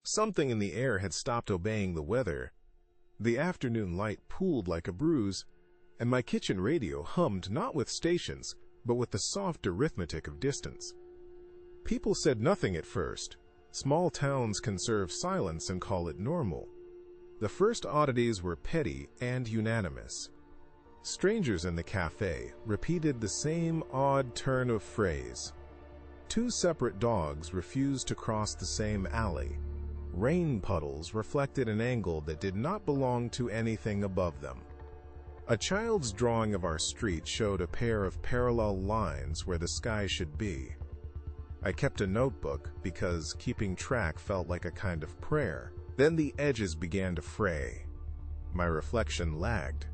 Something in the air had stopped obeying the weather. The afternoon light pooled like a bruise, and my kitchen radio hummed not with stations, but with the soft arithmetic of distance. People said nothing at first. Small towns conserve silence and call it normal. The first oddities were petty and unanimous. Strangers in the cafe repeated the same odd turn of phrase. Two separate dogs refused to cross the same alley. Rain puddles reflected an angle that did not belong to anything above them. A child's drawing of our street showed a pair of parallel lines where the sky should be. I kept a notebook because keeping track felt like a kind of prayer. Then the edges began to fray. My reflection lagged.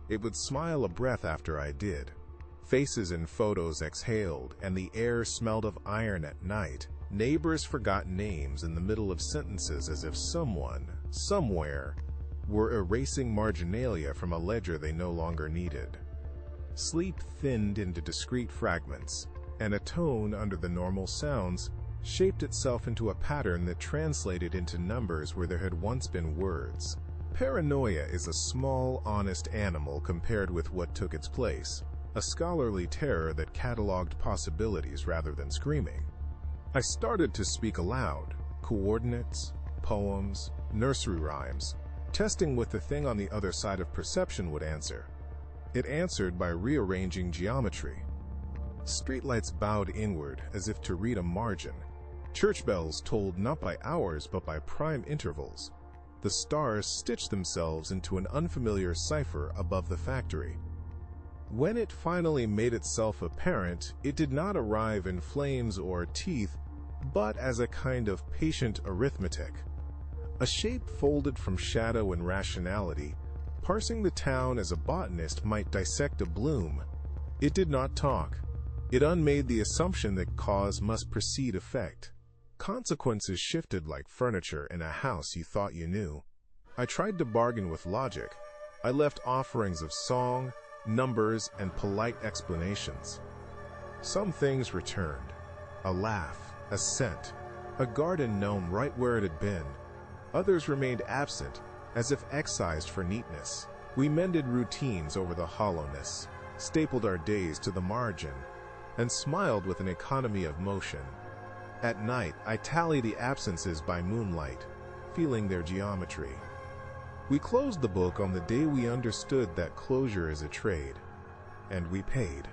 It would smile a breath after I did. Faces in photos exhaled, and the air smelled of iron at night. Neighbors forgot names in the middle of sentences as if someone, somewhere, were erasing marginalia from a ledger they no longer needed. Sleep thinned into discrete fragments, and a tone under the normal sounds shaped itself into a pattern that translated into numbers where there had once been words. Paranoia is a small, honest animal compared with what took its place, a scholarly terror that cataloged possibilities rather than screaming. I started to speak aloud, coordinates, poems, nursery rhymes, testing what the thing on the other side of perception would answer. It answered by rearranging geometry. Streetlights bowed inward as if to read a margin. Church bells tolled not by hours but by prime intervals. The stars stitched themselves into an unfamiliar cipher above the factory. When it finally made itself apparent, it did not arrive in flames or teeth, but as a kind of patient arithmetic. A shape folded from shadow and rationality, parsing the town as a botanist might dissect a bloom. It did not talk. It unmade the assumption that cause must precede effect. Consequences shifted like furniture in a house you thought you knew. I tried to bargain with logic. I left offerings of song, numbers, and polite explanations. Some things returned. A laugh, a scent, a garden gnome right where it had been. Others remained absent, as if excised for neatness. We mended routines over the hollowness, stapled our days to the margin, and smiled with an economy of motion. At night, I tally the absences by moonlight, feeling their geometry. We closed the book on the day we understood that closure is a trade, and we paid.